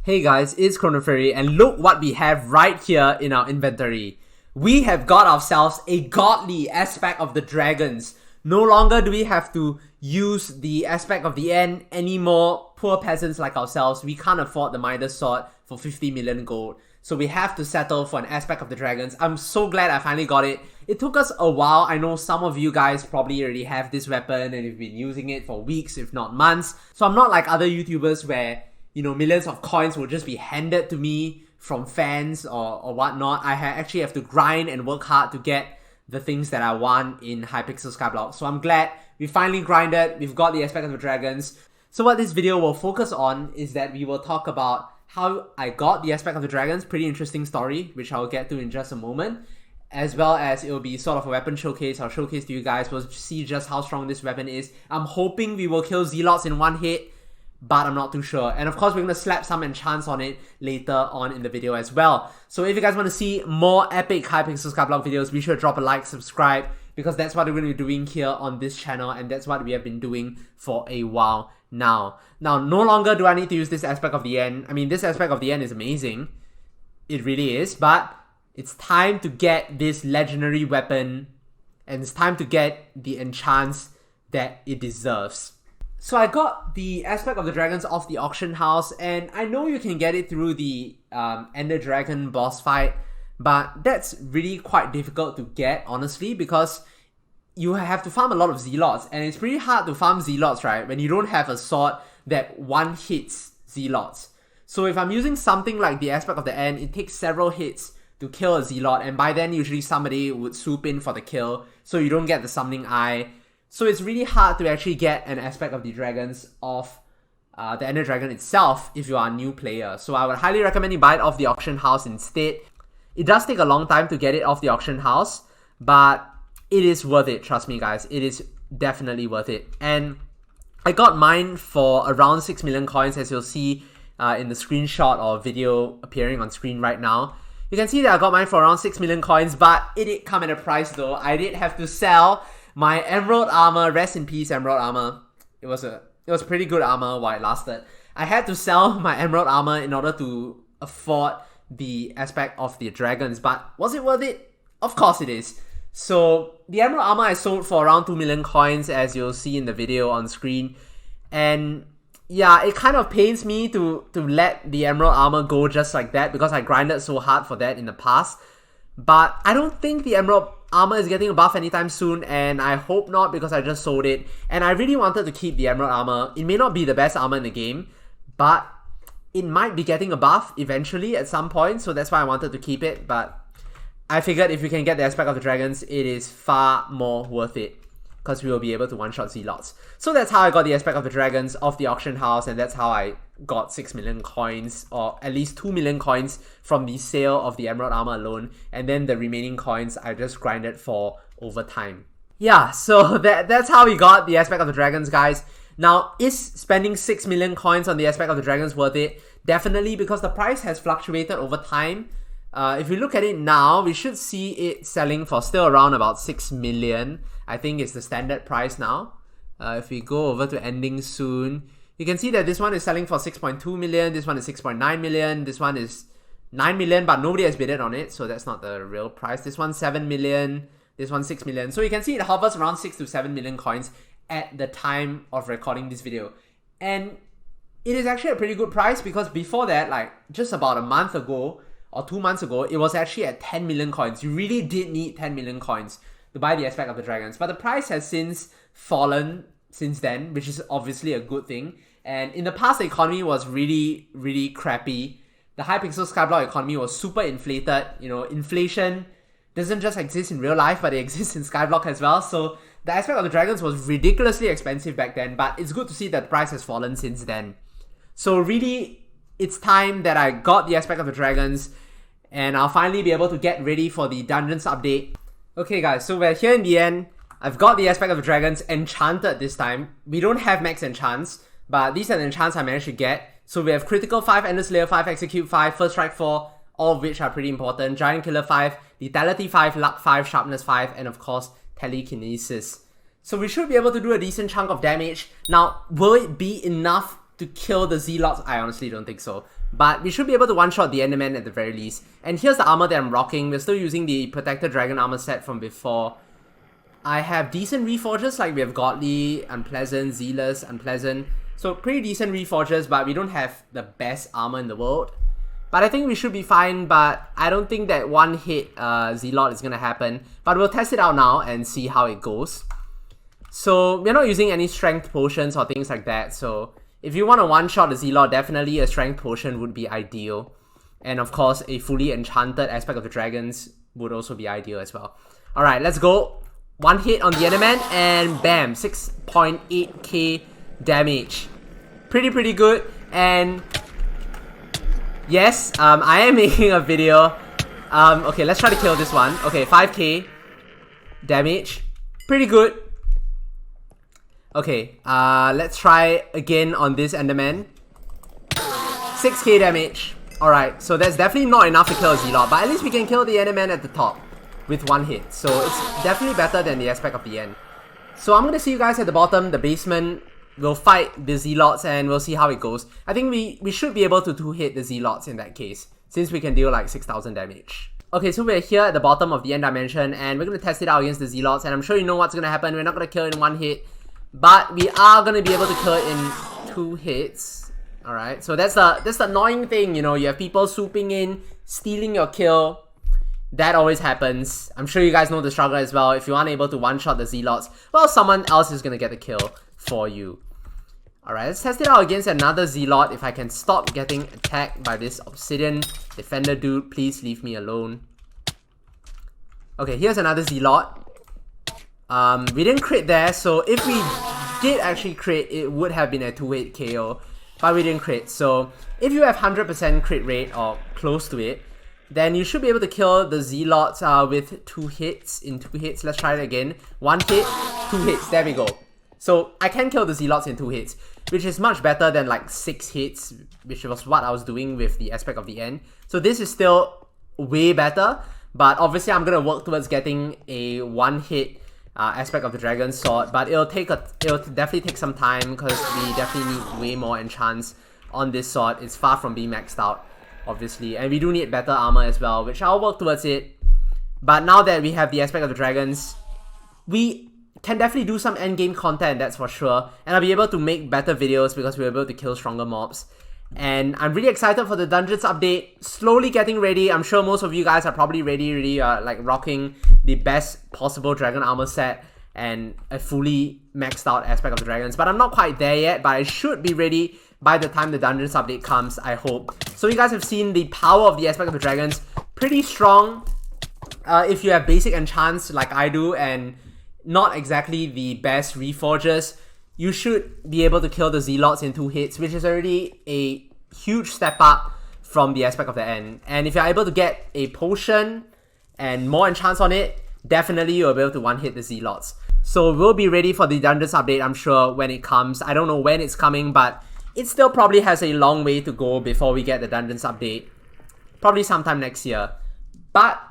Hey guys, it's Chronofairy and look what we have right here in our inventory. We have got ourselves a godly aspect of the dragons. No longer do we have to use the aspect of the end anymore. Poor peasants like ourselves, we can't afford the Midas sword for 50 million gold. So we have to settle for an aspect of the dragons. I'm so glad I finally got it. It took us a while. I know some of you guys probably already have this weapon and you've been using it for weeks, if not months. So I'm not like other YouTubers where, you know, millions of coins will just be handed to me from fans or whatnot. I actually have to grind and work hard to get the things that I want in Hypixel Skyblock. So I'm glad we finally grinded. We've got the aspect of the dragons. So what this video will focus on is that we will talk about how I got the aspect of the dragons. Pretty interesting story, which I'll get to in just a moment. As well as it will be sort of a weapon showcase. I'll showcase to you guys. We'll see just how strong this weapon is. I'm hoping we will kill Zealots in one hit, but I'm not too sure. And of course, we're going to slap some enchants on it later on in the video as well. So if you guys want to see more epic Hypixel Skyblock videos, be sure to drop a like, subscribe, because that's what we're going to be doing here on this channel, and that's what we have been doing for a while now. Now, no longer do I need to use this aspect of the end. I mean, this aspect of the end is amazing. It really is, but it's time to get this legendary weapon, and it's time to get the enchants that it deserves. So I got the aspect of the dragons off the auction house, and I know you can get it through the Ender Dragon boss fight, but that's really quite difficult to get, honestly, because you have to farm a lot of Zealots, and it's pretty hard to farm Zealots, right, when you don't have a sword that one-hits Zealots. So if I'm using something like the aspect of the end, it takes several hits to kill a Zealot, and by then usually somebody would swoop in for the kill, so you don't get the summoning eye. So it's really hard to actually get an aspect of the dragons off the Ender Dragon itself if you are a new player. So I would highly recommend you buy it off the auction house instead. It does take a long time to get it off the auction house, but it is worth it, trust me guys. It is definitely worth it. And I got mine for around 6 million coins, as you'll see in the screenshot or video appearing on screen right now. You can see that I got mine for around 6 million coins, but it did come at a price though. I did have to sell my emerald armor. Rest in peace, emerald armor. It was pretty good armor while it lasted. I had to sell my emerald armor in order to afford the aspect of the dragons, but was it worth it? Of course it is. So the emerald armor I sold for around 2 million coins, as you'll see in the video on screen. And yeah, it kind of pains me to let the emerald armor go just like that, because I grinded so hard for that in the past. But I don't think the emerald armor is getting a buff anytime soon, and I hope not, because I just sold it. And I really wanted to keep the emerald armor. It may not be the best armor in the game, but it might be getting a buff eventually at some point, so that's why I wanted to keep it. But I figured if we can get the aspect of the dragons, it is far more worth it, because we will be able to one-shot Zealots. So that's how I got the aspect of the dragons off the auction house, and that's how I got 6 million coins, or at least 2 million coins from the sale of the emerald armor alone, and then the remaining coins I just grinded for over time. Yeah, so that's how we got the aspect of the dragons, guys. Now, is spending 6 million coins on the aspect of the dragons worth it? Definitely, because the price has fluctuated over time. If we look at it now, we should see it selling for still around about 6 million. I think it's the standard price now. If we go over to ending soon, you can see that this one is selling for 6.2 million, this one is 6.9 million, this one is 9 million, but nobody has bidded on it, so that's not the real price. This one's 7 million, this one's 6 million. So you can see it hovers around 6 to 7 million coins at the time of recording this video. And it is actually a pretty good price, because before that, like just about a month ago or 2 months ago, it was actually at 10 million coins. You really did need 10 million coins to buy the aspect of the dragons, but the price has since fallen since then, which is obviously a good thing. And in the past, the economy was really, really crappy. The Hypixel Skyblock economy was super inflated. You know, inflation doesn't just exist in real life, but it exists in Skyblock as well. So the aspect of the dragons was ridiculously expensive back then, but it's good to see that the price has fallen since then. So really, it's time that I got the aspect of the dragons, and I'll finally be able to get ready for the dungeons update. Okay guys, so we're here in the end. I've got the aspect of the dragons enchanted this time. We don't have max enchants, but these are the enchants I managed to get. So we have Critical 5, Endless Layer 5, Execute 5, First Strike 4, all of which are pretty important. Giant Killer 5, Lethality 5, Luck 5, Sharpness 5, and of course, Telekinesis. So we should be able to do a decent chunk of damage. Now, will it be enough to kill the Zealots? I honestly don't think so. But we should be able to one-shot the Enderman at the very least. And here's the armor that I'm rocking. We're still using the Protected Dragon armor set from before. I have decent reforges, like we have Godly, Unpleasant, Zealous, Unpleasant. So pretty decent reforges, but we don't have the best armor in the world. But I think we should be fine, but I don't think that one hit Zealot is gonna happen. But we'll test it out now and see how it goes. So we're not using any strength potions or things like that, so if you want to one-shot the Zealot, definitely a strength potion would be ideal. And of course, a fully enchanted aspect of the dragons would also be ideal as well. Alright, let's go. One hit on the Enderman and bam, 6.8k damage. Pretty good. And yes, I am making a video. Okay, let's try to kill this one. Okay, 5k damage. Pretty good. Okay, let's try again on this Enderman. 6k damage. Alright, so that's definitely not enough to kill a Zealot, but at least we can kill the Enderman at the top with one hit. So it's definitely better than the aspect of the end. So I'm gonna see you guys at the bottom, the basement. We'll fight the Zealots and we'll see how it goes. I think we should be able to two-hit the Zealots in that case, since we can deal like 6,000 damage. Okay, so we're here at the bottom of the end dimension and we're gonna test it out against the Zealots, and I'm sure you know what's gonna happen. We're not gonna kill it in one hit, but we are gonna be able to kill it in 2 hits. Alright, so that's the annoying thing, you know, you have people swooping in, stealing your kill. That always happens. I'm sure you guys know the struggle as well. If you aren't able to one-shot the Zealots, well, someone else is gonna get the kill for you. Alright, let's test it out against another Zealot. If I can stop getting attacked by this Obsidian Defender dude, please leave me alone. Okay, here's another Zealot. We didn't crit there, so if we did actually crit, it would have been a 2-hit KO, but we didn't crit. So if you have 100% crit rate or close to it, then you should be able to kill the Zealots with 2 hits. In 2 hits, let's try it again. 1 hit, 2 hits, there we go. So I can kill the Zealots in 2 hits, which is much better than like 6 hits, which was what I was doing with the aspect of the end. So this is still way better, but obviously I'm gonna work towards getting a 1-hit aspect of the dragon sword, but it'll definitely take some time because we definitely need way more enchants on this sword. It's far from being maxed out, obviously, and we do need better armor as well, which I'll work towards it. But now that we have the aspect of the dragons, we can definitely do some endgame content, that's for sure, and I'll be able to make better videos because we're able to kill stronger mobs. And I'm really excited for the dungeons update. Slowly getting ready. I'm sure most of you guys are probably ready, like rocking the best possible dragon armor set and a fully maxed out aspect of the dragons. But I'm not quite there yet, but I should be ready by the time the dungeons update comes, I hope. So you guys have seen the power of the aspect of the dragons. Pretty strong if you have basic enchants like I do and not exactly the best reforges. You should be able to kill the Zealots in 2 hits, which is already a huge step up from the aspect of the end. And if you're able to get a potion and more enchants on it, definitely you'll be able to one-hit the Zealots. So we'll be ready for the dungeons update, I'm sure, when it comes. I don't know when it's coming, but it still probably has a long way to go before we get the dungeons update. Probably sometime next year. But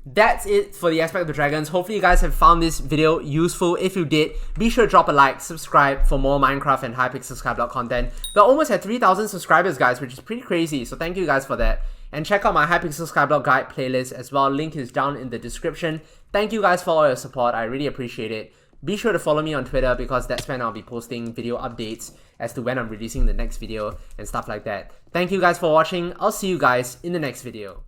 that's it for the aspect of the dragons. Hopefully you guys have found this video useful. If you did, be sure to drop a like, subscribe for more Minecraft and Hypixel Skyblock content. We're almost at 3,000 subscribers, guys, which is pretty crazy, so thank you guys for that. And check out my Hypixel Skyblock guide playlist as well. Link is down in the description. Thank you guys for all your support. I really appreciate it. Be sure to follow me on Twitter because that's when I'll be posting video updates as to when I'm releasing the next video and stuff like that. Thank you guys for watching. I'll see you guys in the next video.